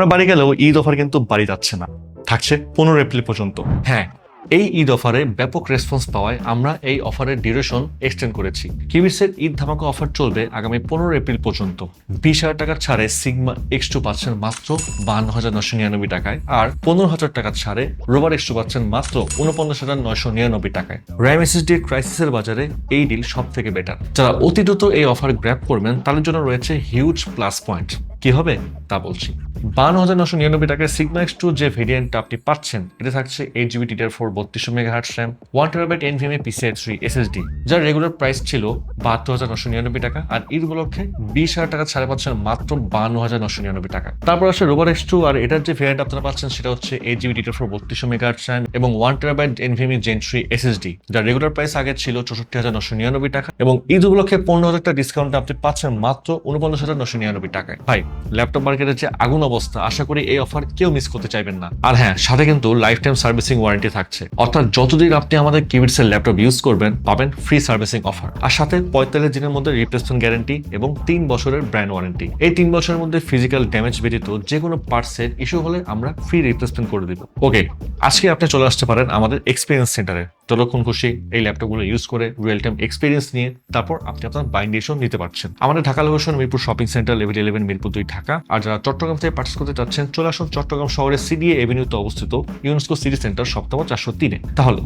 আমরা বাড়ি গেলেও ঈদ অফার কিন্তু বাড়ি যাচ্ছে না, থাকছে 15 এপ্রিল পর্যন্ত। হ্যাঁ, এই ঈদ অফারে ব্যাপক রেসপন্স পাওয়ায় আমরা এই অফারের ডিউরেশন এক্সটেন্ড করেছি। কিউবিটসের ঈদ ধামাকা অফার চলবে আগামী 15 এপ্রিল পর্যন্ত। 20,000 টাকার ছাড়ে সিগমা X2 পাচ্ছেন মাত্র 52,999 টাকায়, আর 15,000 টাকার ছাড়ে রোভার X2 পাচ্ছেন মাত্র 49,999 টাকায়। র্যাম SSD এর ক্রাইসিসের বাজারে এই ডিল সব থেকে বেটার। যারা অতি দ্রুত এই অফার গ্র্যাব করবেন তাদের জন্য রয়েছে হিউজ প্লাস পয়েন্ট। কি হবে তা বলছি। 52,999 টাকায় সিগমা X2 যে ভেরিয়েন্টটা আপনি পাচ্ছেন, এটা থাকছে 8GB DDR4 3200 MHz RAM, 1TB NVMe PCIe 3 SSD, যার রেগুলার প্রাইস ছিল 72,999 টাকা, আর ঈদ উপলক্ষে 20,000 টাকা ছাড়ে পাচ্ছেন মাত্র 52,999 টাকা। তারপর আসে রোভার X2, আর এটার যে ভেরিয়েন্ট আপনারা পাচ্ছেন সেটা হচ্ছে 8GB DDR4 3200 MHz RAM এবং 1TB NVMe Gen 3 SSD, যার রেগুলার প্রাইস আগে ছিল 64,999 টাকা, এবং ঈদ উপলক্ষে 15,000 টাকা ডিসকাউন্টে আপনি পাচ্ছেন মাত্র 49,999 টাকায়। ভাই, ল্যাপটপ মার্কেটের যে আগুন অবস্থা, আশা করি এই অফার কেউ মিস করতে চাইবেন না। আর হ্যাঁ, সাথে কিন্তু লাইফ টাইম সার্ভিসিং ওয়ারেন্টি থাকছে, অর্থাৎ যতদিন আপনি আমাদের কিউবিটস এর ল্যাপটপ ইউজ করবেন পাবেন ফ্রি সার্ভিসিং অফার, আর সাথে 45 দিনের মধ্যে রিপ্লেসমেন্ট গ্যারান্টি এবং 3 বছরের ব্র্যান্ড ওয়ারেন্টি। এই 3 বছরের মধ্যে ফিজিক্যাল ড্যামেজ ব্যতীত যে কোনো পার্টসের ইস্যু হলে আমরা ফ্রি রিপ্লেসমেন্ট করে দিব। ওকে, আজকে আপনি চলে আসতে পারেন আমাদের এক্সপিরিয়েন্স সেন্টারে। যতক্ষণ খুশি এই ল্যাপটপগুলো ইউজ করে রিয়েল টাইম এক্সপিরিয়েন্স নিয়ে তারপর আপনি আপনার বাইং ডিসিশন নিতে পারছেন। আমাদের Dhaka location Mirpur shopping centre, level 11, Mirpur 2 Dhaka. আর যারা চট্টগ্রাম থেকে পার্চেস করতে চাচ্ছেন চলে আসুন চট্টগ্রাম শহরের CDA এভিনিউতে অবস্থিত ইউনেস্কো সিটি সেন্টার সপ্তম 403-এ। তাহলে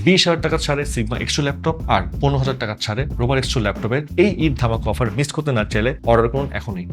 20,000 টাকা ছাড়ে সিগমা X2 ল্যাপটপ আর 15,000 টাকা ছাড়ে রোভার X2 ল্যাপটপের এই ঈদ ধামাকা অফার মিস করতে না চাইলে অর্ডার করুন এখনই।